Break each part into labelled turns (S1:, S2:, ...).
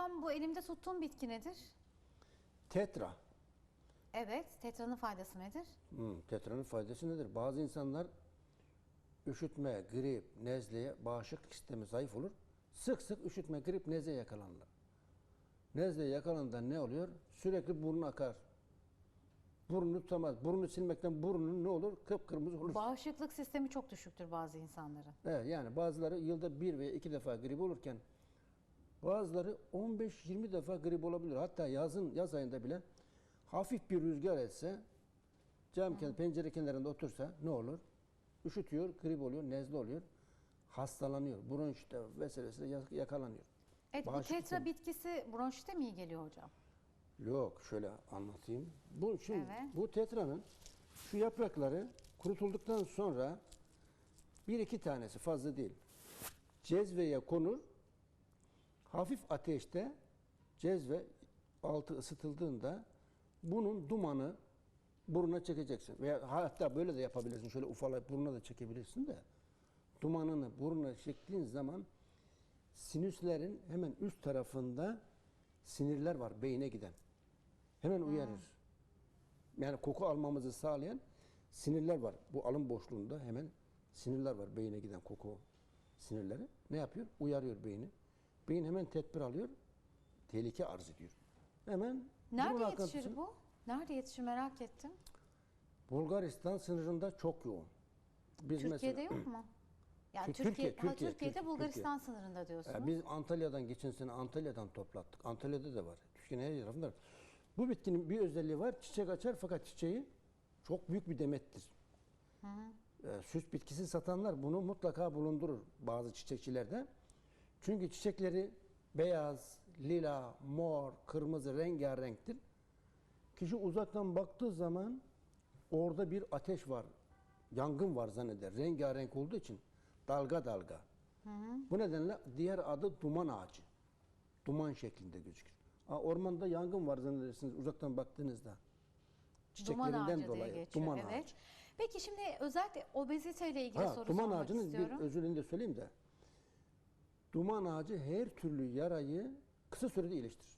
S1: hocam bu elimde tuttuğum bitki nedir?
S2: Tetra.
S1: Evet, tetranın faydası nedir?
S2: Tetranın faydası nedir? Bazı insanlar üşütme, grip, nezleye, bağışıklık sistemi zayıf olur. Sık sık üşütme, grip, nezleye yakalanırlar. Nezleye yakalandığında ne oluyor? Sürekli burnu akar. Burnunu tutamaz. Burnunu silmekten burnunun ne olur? Kıpkırmızı olur.
S1: Bağışıklık sistemi çok düşüktür bazı insanların.
S2: Evet, yani bazıları yılda 1 veya 2 defa grip olurken bazıları 15-20 defa grip olabilir. Hatta yaz ayında bile hafif bir rüzgar etse pencere kenarında otursa ne olur? Üşütüyor, grip oluyor, nezle oluyor. Hastalanıyor. Bronşite vesairesi yakalanıyor.
S1: Evet, bu
S2: Bağışıklık
S1: tetra
S2: sistemi-
S1: bitkisi bronşite mi iyi geliyor hocam?
S2: Yok, şöyle anlatayım.
S1: Evet.
S2: Bu tetranın şu yaprakları kurutulduktan sonra bir iki tanesi, fazla değil, cezveye konur. Hafif ateşte cezve altı ısıtıldığında bunun dumanı burnuna çekeceksin. Veya hatta böyle de yapabilirsin. Şöyle ufalayıp burnuna da çekebilirsin de. Dumanını burnuna çektiğin zaman sinüslerin hemen üst tarafında sinirler var beyine giden. Hemen uyarır. Yani koku almamızı sağlayan sinirler var. Bu alın boşluğunda hemen sinirler var beyine giden koku sinirleri. Ne yapıyor? Uyarıyor beyni. Beyin hemen tedbir alıyor. Tehlike arz ediyor. Hemen
S1: Nerede
S2: burun
S1: yetişir
S2: akıntısı-
S1: bu? Nerede yetişir merak ettim.
S2: Bulgaristan sınırında çok yoğun. Biz
S1: Türkiye'de
S2: mesela,
S1: yok mu? Yani
S2: Türkiye,
S1: Türkiye'de Bulgaristan sınırında diyorsunuz.
S2: Biz Antalya'dan geçen sene Antalya'dan toplattık. Antalya'da da var. Türkiye'nin her tarafında var. Bu bitkinin bir özelliği var. Çiçek açar fakat çiçeği çok büyük bir demettir. Süs bitkisi satanlar bunu mutlaka bulundurur bazı çiçekçilerde. Çünkü çiçekleri beyaz, lila, mor, kırmızı rengarenktir. Kişi uzaktan baktığı zaman orada bir ateş var, yangın var zanneder. Rengarenk olduğu için dalga dalga. Bu nedenle diğer adı duman ağacı. Duman şeklinde gözükür. Ormanda yangın var zannedersiniz uzaktan baktığınızda.
S1: Duman
S2: Çiçeklerinden
S1: ağacı diye
S2: dolayı.
S1: geçiyor.
S2: Duman
S1: Evet.
S2: ağacı.
S1: Peki şimdi özellikle obezite ile ilgili soru
S2: Duman
S1: sormak
S2: ağacının
S1: istiyorum.
S2: bir özürlüğünü de söyleyeyim de. Duman ağacı her türlü yarayı kısa sürede iyileştirir.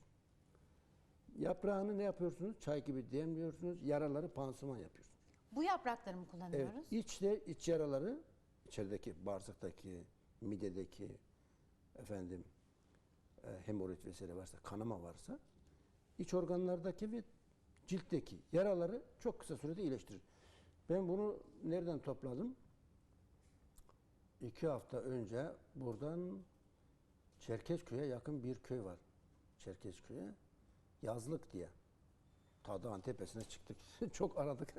S2: Yaprağını ne yapıyorsunuz? Çay gibi demliyorsunuz. Yaraları pansuman yapıyorsunuz.
S1: Bu yaprakları mı kullanıyoruz?
S2: Evet. İç yaraları, içerideki bağırsaktaki, midedeki, hemoroid vesaire varsa, kanama varsa, iç organlardaki ve ciltteki yaraları çok kısa sürede iyileştirir. Ben bunu nereden topladım? 2 hafta önce buradan Çerkezköy'e yakın bir köy var. Çerkezköy'e. Yazlık diye. Ta dağın tepesine çıktık. Çok aradık.